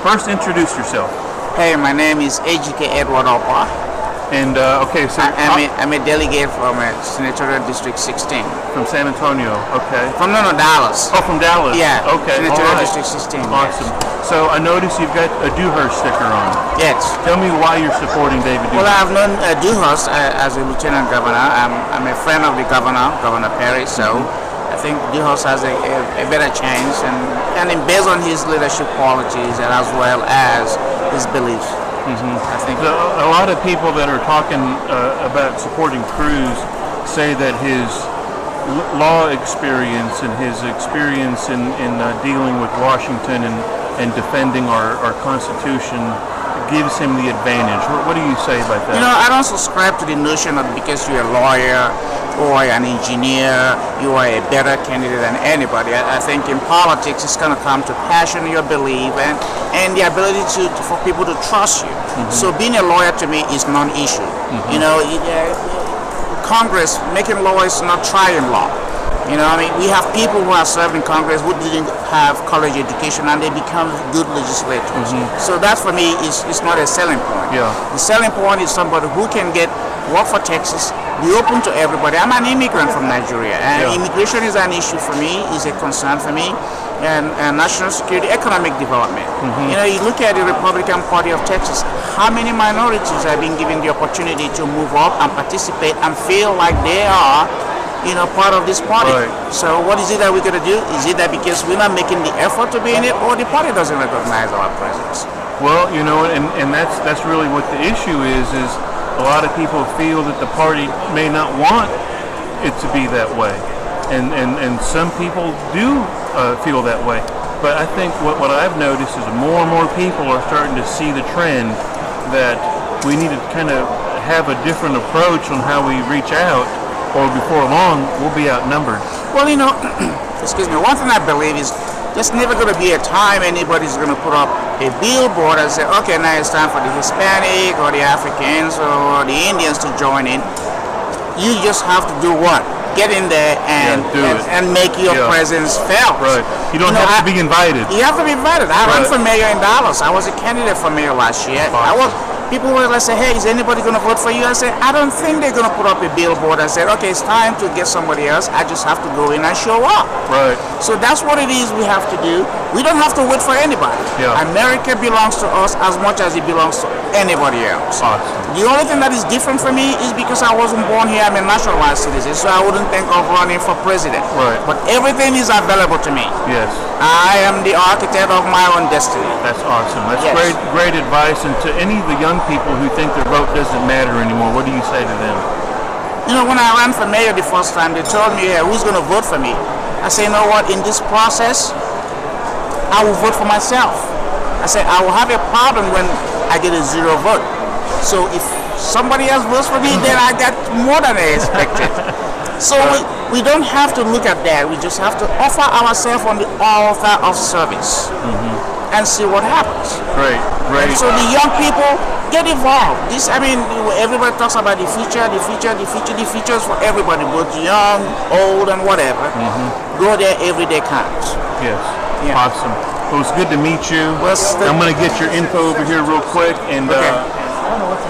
First, introduce yourself. Hey, my name is Edward Okpa. And okay, so I'm a delegate from Senatorial District 16. From San Antonio, okay. From Dallas. Oh, from Dallas. Yeah. Okay. Senatorial All right. District 16. Awesome. Yes. So I noticed you've got a Dewhurst sticker on. Yes. Tell me why you're supporting David Dewhurst. Well, I've known Dewhurst as a lieutenant governor. I'm a friend of the governor, Governor Perry. So I think Dewhurst has a better chance, and based on his leadership qualities and as well as his beliefs. I think a lot of people that are talking about supporting Cruz say that his law experience and his experience in dealing with Washington and defending our Constitution gives him the advantage. What do you say about that? I don't subscribe to the notion that because you're a lawyer or an engineer, you are a better candidate than anybody. I think in politics, it's going to come to passion, your belief, and the ability for people to trust you. So being a lawyer to me is non-issue. Congress, making law is not trying law. We have people who have served in Congress who didn't have college education and they become good legislators. So that for me is not a selling point. Yeah. The selling point is somebody who can work for Texas, be open to everybody. I'm an immigrant from Nigeria, and immigration is an issue for me, is a concern for me, and national security, economic development. You look at the Republican Party of Texas, how many minorities have been given the opportunity to move up and participate and feel like they are part of this party. Right. So what is it that we're going to do? Is it that because we're not making the effort to be in it, or the party doesn't recognize our presence? Well, and that's really what the issue is a lot of people feel that the party may not want it to be that way. And some people do feel that way. But I think what I've noticed is more and more people are starting to see the trend that we need to kind of have a different approach on how we reach out, or before long, we'll be outnumbered. Well, excuse me, one thing I believe is there's never going to be a time anybody's going to put up a billboard and say, okay, now it's time for the Hispanic or the Africans or the Indians to join in. You just have to do what? Get in there and make your presence felt. Right. You don't have to be invited. You have to be invited. I ran for mayor in Dallas. I was a candidate for mayor last year. People will say, hey, is anybody going to vote for you? I said, I don't think they're going to put up a billboard and say, okay, it's time to get somebody else. I just have to go in and show up. Right. So that's what it is we have to do. We don't have to wait for anybody. Yeah. America belongs to us as much as it belongs to anybody else. Awesome. The only thing that is different for me is because I wasn't born here, I'm a naturalized citizen, so I wouldn't think of running for president. Right. But everything is available to me. Yes. I am the architect of my own destiny. That's awesome. That's Yes. great advice. And to any of the young people who think their vote doesn't matter anymore, what do you say to them? When I ran for mayor the first time, they told me, who's going to vote for me? I say, you know what, in this process, I will vote for myself. I say, I will have a problem when I get a 0 vote. So if somebody else votes for me, then I got more than I expected. So we don't have to look at that. We just have to offer ourselves on the altar of service and see what happens. Great. And so the young people get involved. Everybody talks about the future. The future is for everybody, both young, old, and whatever. Go there, every day counts. Yes. Yeah. Awesome. Well, it's good to meet you. Well, I'm going to get your info over here real quick, and okay. I don't know what's